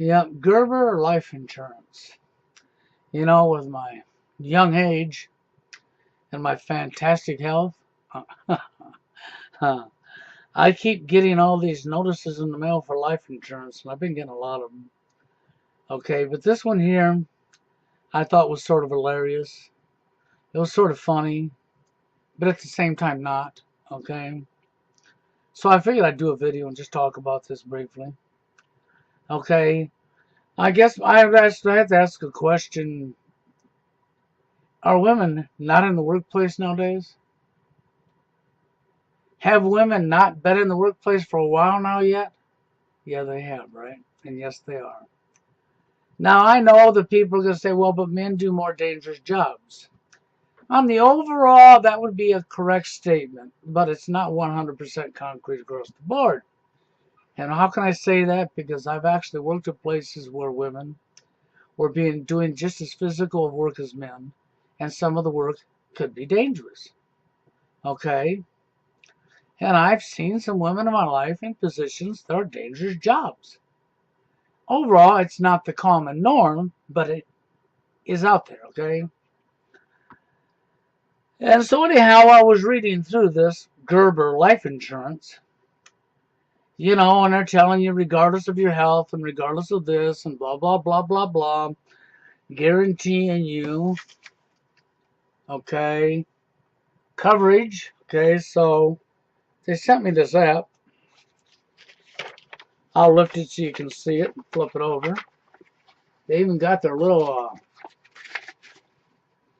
Yep, Gerber life insurance. You know, with my young age and my fantastic health, I keep getting all these notices in the mail for life insurance, and I've been getting a lot of them. Okay, but this one here I thought was sort of hilarious. It was sort of funny, but at the same time not. Okay, so I figured I'd do a video and just talk about this briefly. Okay, I guess I have to ask a question. Are women not in the workplace nowadays? Have women not been in the workplace for a while now yet? Yeah, they have, right? And yes, they are. Now, I know that people are going to say, well, but men do more dangerous jobs. On the overall, that would be a correct statement, but it's not 100% concrete across the board. And how can I say that? Because I've actually worked at places where women were doing just as physical work as men, and some of the work could be dangerous. Okay? And I've seen some women in my life in positions that are dangerous jobs. Overall, it's not the common norm, but it is out there, okay? And so anyhow, I was reading through this Gerber life insurance, you know, and they're telling you regardless of your health and regardless of this and blah, blah, blah, blah, blah, guaranteeing you, okay, coverage, okay, so they sent me this app. I'll lift it so you can see it, flip it over. They even got their little,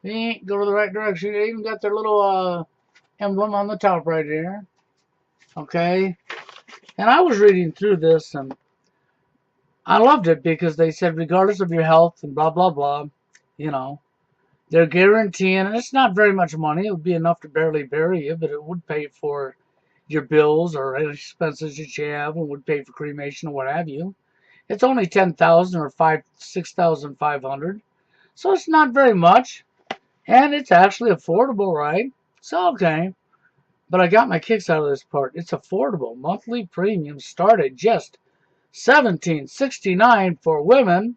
go to the right direction, they even got their little emblem on the top right here, okay. And I was reading through this and I loved it because they said regardless of your health and blah, blah, blah, you know, they're guaranteeing, and it's not very much money. It would be enough to barely bury you, but it would pay for your bills or any expenses that you have and would pay for cremation or what have you. It's only 10,000 or 6,500. So it's not very much. And it's actually affordable, right? So, okay. But I got my kicks out of this part. It's affordable. Monthly premiums start at just $17.69 for women.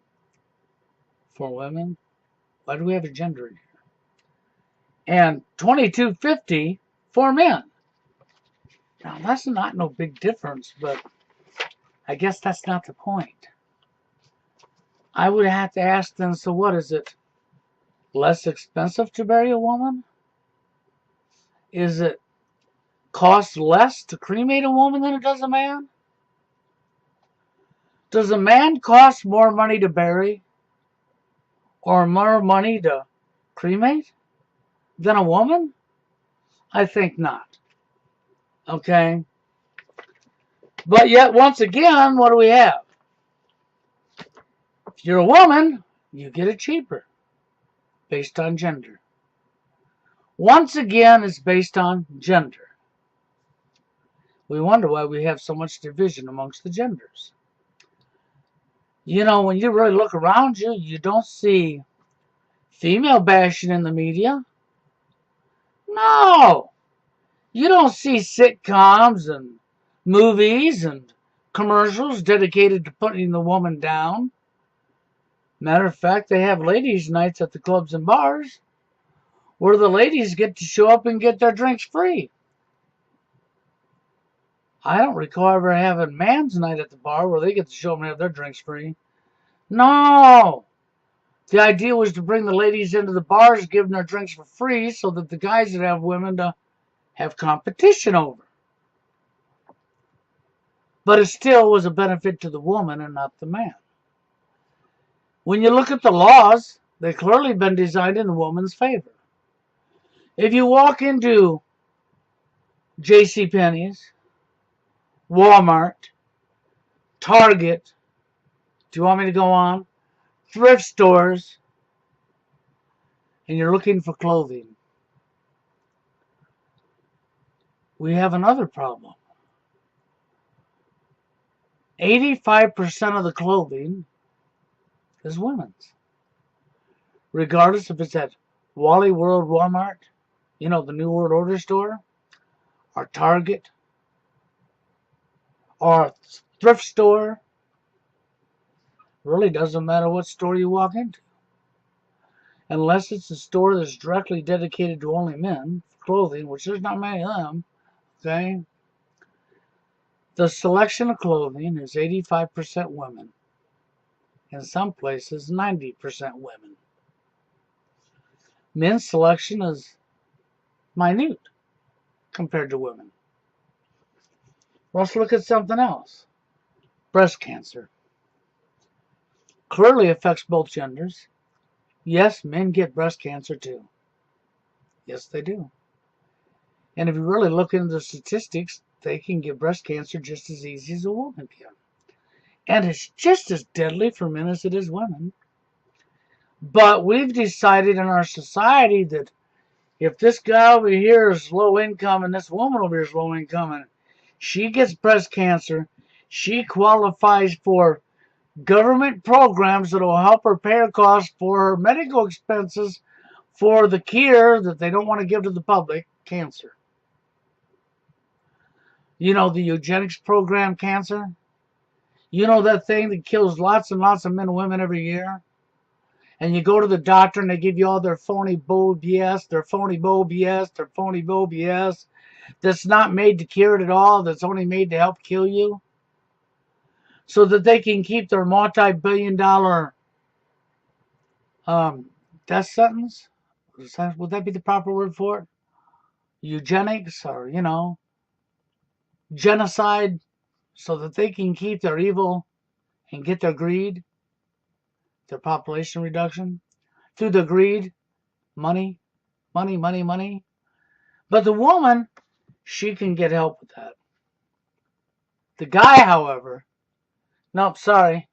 For women? Why do we have a gender in here? And $22.50 for men. Now, that's not no big difference, but I guess that's not the point. I would have to ask them, so what is it? Less expensive to bury a woman? Is it cost less to cremate a woman than it does a man? Does a man cost more money to bury or more money to cremate than a woman? I think not. Okay? But yet, once again, what do we have? If you're a woman, you get it cheaper based on gender. Once again, it's based on gender. We wonder why we have so much division amongst the genders. You know, when you really look around you, you don't see female bashing in the media. No! You don't see sitcoms and movies and commercials dedicated to putting the woman down. Matter of fact, they have ladies' nights at the clubs and bars where the ladies get to show up and get their drinks free. I don't recall ever having man's night at the bar where they get to show up and have their drinks free. No! The idea was to bring the ladies into the bars, give them their drinks for free so that the guys would have women to have competition over. But it still was a benefit to the woman and not the man. When you look at the laws, they've clearly been designed in the woman's favor. If you walk into JCPenney's, Walmart, Target, do you want me to go on? Thrift stores, and you're looking for clothing, we have another problem. 85% of the clothing is women's. Regardless if it's at Wally World Walmart, you know, the New World Order store, or Target, or thrift store, Really doesn't matter what store you walk into. Unless it's a store that's directly dedicated to only men, clothing, which there's not many of them, okay? The selection of clothing is 85% women. In some places, 90% women. Men's selection is minute compared to women. Let's look at something else. Breast cancer. Clearly affects both genders. Yes, men get breast cancer too. Yes, they do. And if you really look into the statistics, they can get breast cancer just as easy as a woman can. And it's just as deadly for men as it is women. But we've decided in our society that if this guy over here is low income and this woman over here is low income and she gets breast cancer, she qualifies for government programs that will help her pay her costs for her medical expenses for the cure that they don't want to give to the public, cancer. You know the eugenics program, cancer? You know that thing that kills lots and lots of men and women every year? And you go to the doctor and they give you all their phony bull BS, their phony bull BS, their phony bull BS that's not made to cure it at all, that's only made to help kill you, so that they can keep their multi-billion-dollar death sentence? Would that be the proper word for it? Eugenics, or, genocide, so that they can keep their evil and get their greed, their population reduction, through the greed, money, money, money, money. But the woman, she can get help with that. The guy, however, nope, sorry,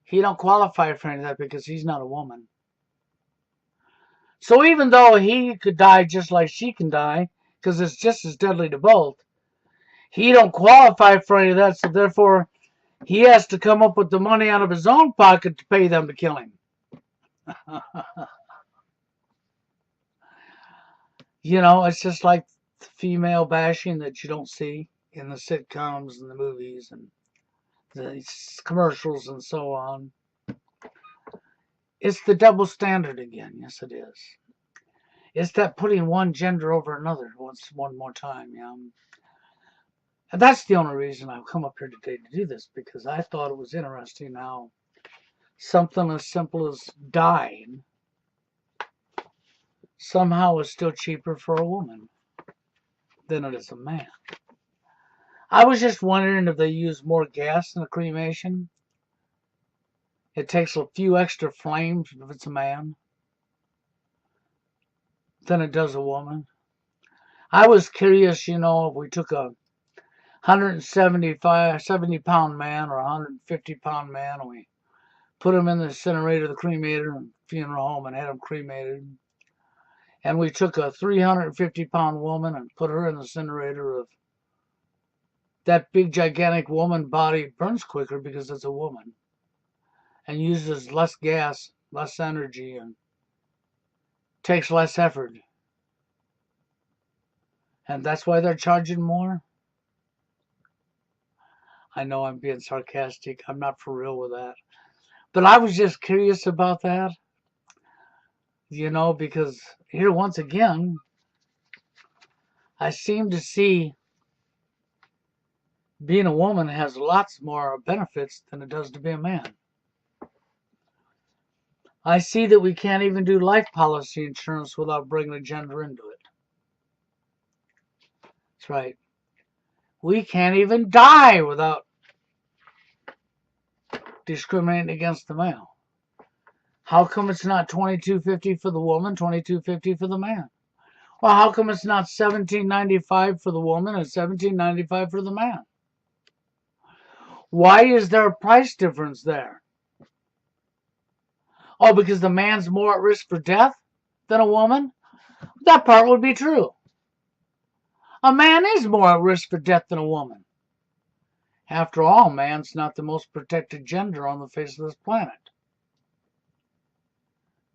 he don't qualify for any of that because he's not a woman. So even though he could die just like she can die, because it's just as deadly to both, he don't qualify for any of that, so therefore he has to come up with the money out of his own pocket to pay them to kill him. It's just like female bashing that you don't see in the sitcoms and the movies and the commercials and so on. It's the double standard again. Yes, it is. It's that putting one gender over another one more time. And that's the only reason I've come up here today to do this, because I thought it was interesting how something as simple as dying somehow is still cheaper for a woman than it is a man. I was just wondering if they use more gas in a cremation. It takes a few extra flames if it's a man than it does a woman. I was curious, if we took a 70-pound man or a 150-pound man and we put him in the incinerator, the cremator, and funeral home and had him cremated. And we took a 350-pound woman and put her in the incinerator. Of that big, gigantic woman body burns quicker because it's a woman and uses less gas, less energy, and takes less effort. And that's why they're charging more. I know I'm being sarcastic. I'm not for real with that. But I was just curious about that. Because here once again, I seem to see being a woman has lots more benefits than it does to be a man. I see that we can't even do life policy insurance without bringing a gender into it. That's right. We can't even die without discriminating against the male. How come it's not $22.50 for the woman, $22.50 for the man? Well, how come it's not $17.95 for the woman and $17.95 for the man? Why is there a price difference there? Oh, because the man's more at risk for death than a woman? That part would be true. A man is more at risk for death than a woman. After all, man's not the most protected gender on the face of this planet.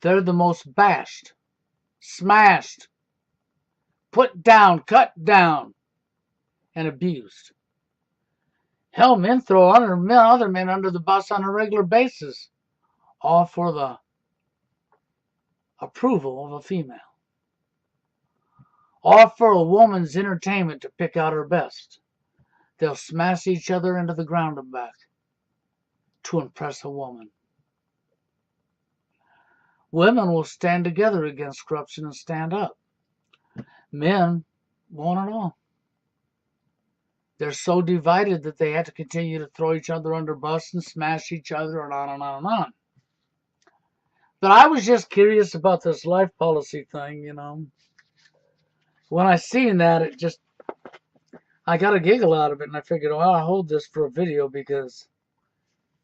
They're the most bashed, smashed, put down, cut down, and abused. Hell, men throw other men under the bus on a regular basis all for the approval of a female, all for a woman's entertainment to pick out her best. They'll smash each other into the ground and back to impress a woman. Women will stand together against corruption and stand up. Men won't at all. They're so divided that they have to continue to throw each other under bus and smash each other and on and on and on. But I was just curious about this life policy thing, you know. When I seen that, I got a giggle out of it, and I figured, well, I'll hold this for a video because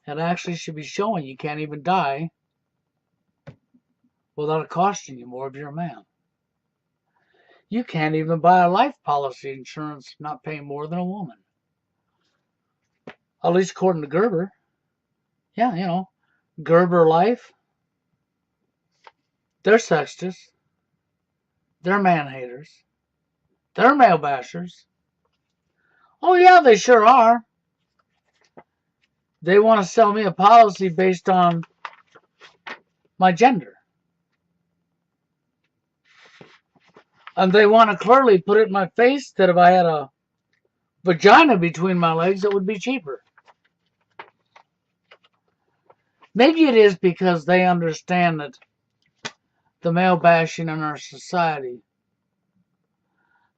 it actually should be showing you can't even die without it costing you more if you're a man. You can't even buy a life policy insurance not paying more than a woman. At least according to Gerber. Yeah, you know, Gerber Life. They're sexists. They're man haters. They're male bashers. Oh yeah, they sure are. They want to sell me a policy based on my gender. And they want to clearly put it in my face that if I had a vagina between my legs, it would be cheaper. Maybe it is because they understand that the male bashing in our society,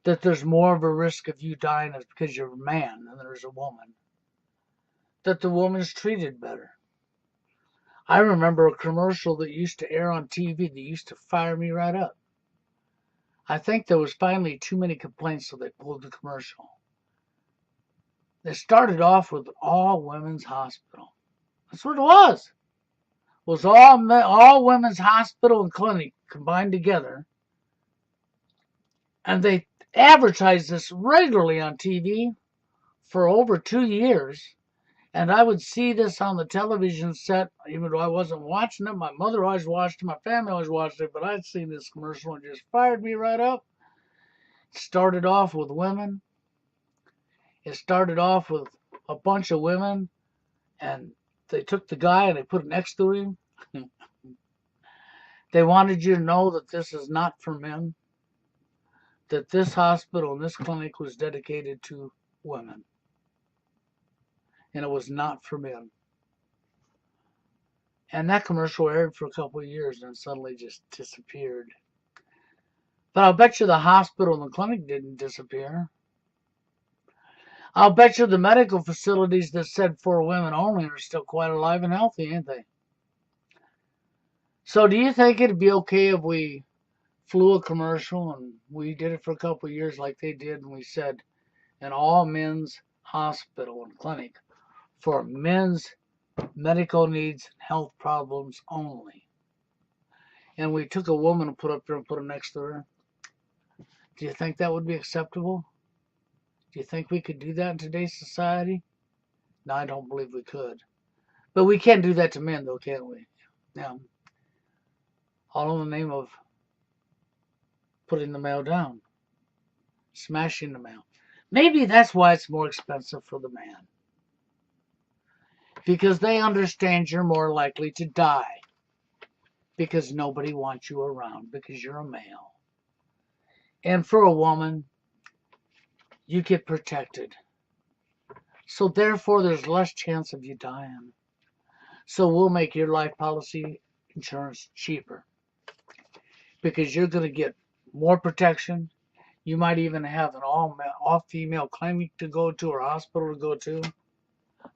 that there's more of a risk of you dying because you're a man than there's a woman. That the woman's treated better. I remember a commercial that used to air on TV that used to fire me right up. I think there was finally too many complaints, so they pulled the commercial. They started off with all women's hospital. That's what it was. It was all women's hospital and clinic combined together. And they advertised this regularly on TV for over 2 years. And I would see this on the television set, even though I wasn't watching it. My mother always watched it. My family always watched it. But I'd seen this commercial and it just fired me right up. It started off with women. It started off with a bunch of women. And they took the guy and they put it next to him. They wanted you to know that this is not for men. That this hospital and this clinic was dedicated to women. And it was not for men. And that commercial aired for a couple of years and suddenly just disappeared. But I'll bet you the hospital and the clinic didn't disappear. I'll bet you the medical facilities that said for women only are still quite alive and healthy, ain't they? So do you think it'd be okay if we flew a commercial and we did it for a couple of years like they did and we said an all men's hospital and clinic for men's medical needs and health problems only. And we took a woman and put up there and put her next to her. Do you think that would be acceptable? Do you think we could do that in today's society? No, I don't believe we could. But we can do that to men though, can't we? Yeah. All in the name of putting the male down. Smashing the male. Maybe that's why it's more expensive for the man. Because they understand you're more likely to die. Because nobody wants you around. Because you're a male. And for a woman, you get protected. So therefore, there's less chance of you dying. So we'll make your life policy insurance cheaper. Because you're going to get more protection. You might even have an all-female clinic to go to or hospital to go to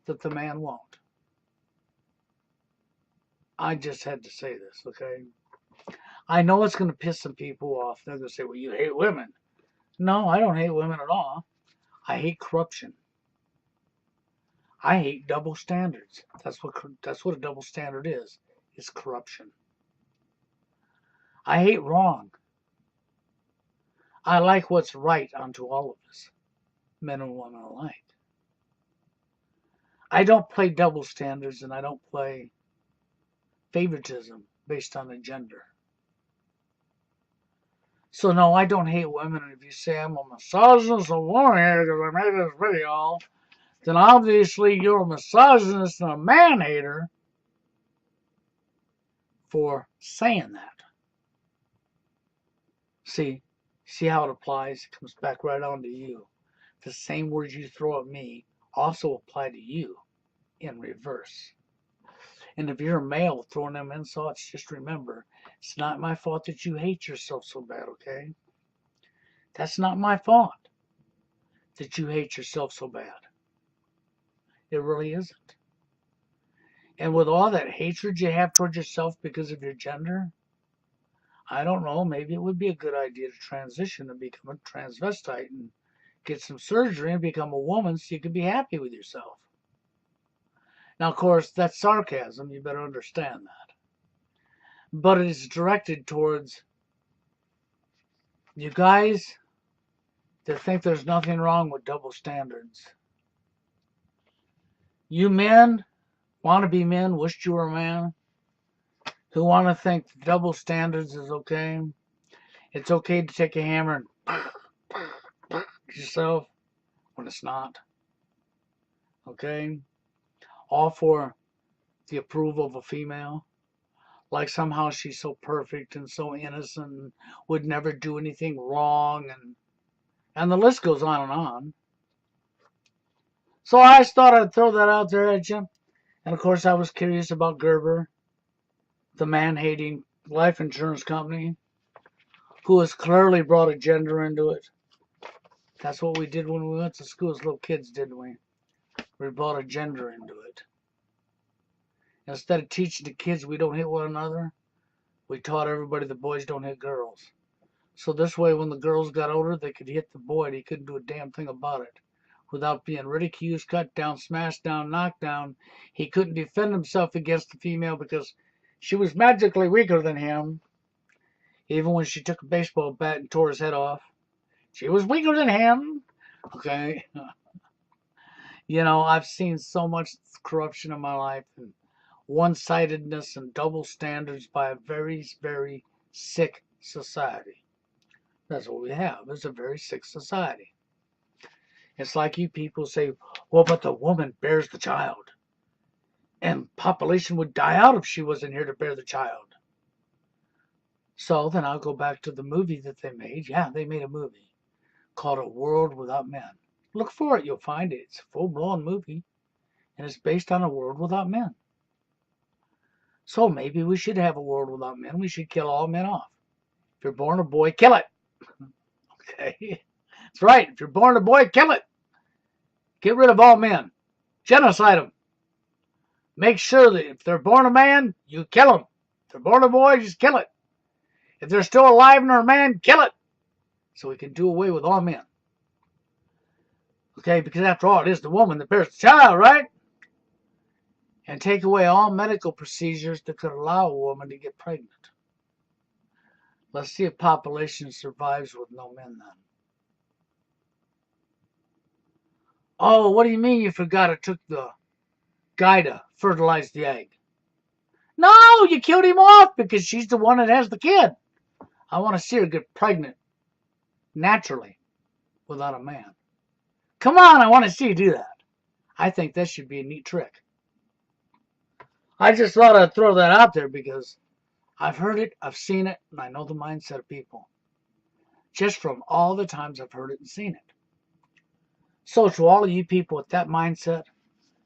that the man won't. I just had to say this, okay? I know it's going to piss some people off. They're going to say, well, you hate women. No, I don't hate women at all. I hate corruption. I hate double standards. That's what a double standard is. It's corruption. I hate wrong. I like what's right unto all of us, men and women alike. I don't play double standards and I don't play favoritism based on a gender. So no, I don't hate women. And if you say I'm a misogynist or woman because I made this video, then obviously you're a misogynist and a man hater. for saying that. See how it applies? It comes back right on to you. The same words you throw at me also apply to you in reverse. And if you're a male throwing them insults, just remember, it's not my fault that you hate yourself so bad, okay? That's not my fault that you hate yourself so bad. It really isn't. And with all that hatred you have towards yourself because of your gender, I don't know, maybe it would be a good idea to transition and become a transvestite and get some surgery and become a woman so you can be happy with yourself. Now, of course, that's sarcasm. You better understand that. But it is directed towards you guys that think there's nothing wrong with double standards. You men, wannabe men, wished you were a man, who want to think double standards is okay. It's okay to take a hammer and yourself when it's not. Okay? All for the approval of a female. Like somehow she's so perfect and so innocent and would never do anything wrong, and the list goes on and on. So I thought I'd throw that out there at you. And of course I was curious about Gerber, the man-hating life insurance company, who has clearly brought a gender into it. That's what we did when we went to school as little kids, didn't we? We brought a gender into it. Instead of teaching the kids we don't hit one another, we taught everybody the boys don't hit girls. So this way, when the girls got older, they could hit the boy and he couldn't do a damn thing about it. Without being ridiculed, cut down, smashed down, knocked down, he couldn't defend himself against the female because she was magically weaker than him. Even when she took a baseball bat and tore his head off, she was weaker than him. Okay? You know, I've seen so much corruption in my life and one-sidedness and double standards by a very, very sick society. That's what we have. It's a very sick society. It's like you people say, well, but the woman bears the child. And population would die out if she wasn't here to bear the child. So then I'll go back to the movie that they made. Yeah, they made a movie called A World Without Men. Look for it. You'll find it. It's a full-blown movie. And it's based on a world without men. So maybe we should have a world without men. We should kill all men off. If you're born a boy, kill it. Okay? That's right. If you're born a boy, kill it. Get rid of all men. Genocide them. Make sure that if they're born a man, you kill them. If they're born a boy, just kill it. If they're still alive and are a man, kill it. So we can do away with all men. Okay? Because after all, it is the woman that bears the child, right? And take away all medical procedures that could allow a woman to get pregnant. Let's see if population survives with no men then. Oh, what do you mean you forgot it took the guy to fertilize the egg? No, you killed him off because she's the one that has the kid. I want to see her get pregnant naturally without a man. Come on, I want to see you do that. I think that should be a neat trick. I just thought I'd throw that out there because I've heard it, I've seen it, and I know the mindset of people. Just from all the times I've heard it and seen it. So to all of you people with that mindset,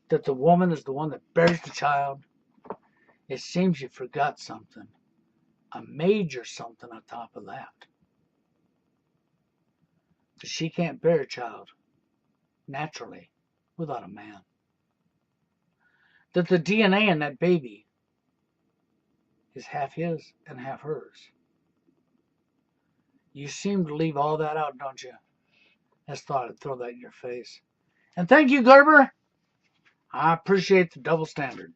that the woman is the one that bears the child, it seems you forgot something. A major something on top of that. That she can't bear a child naturally without a man. That the DNA in that baby is half his and half hers. You seem to leave all that out, don't you? I just thought I'd throw that in your face. And thank you, Gerber. I appreciate the double standard.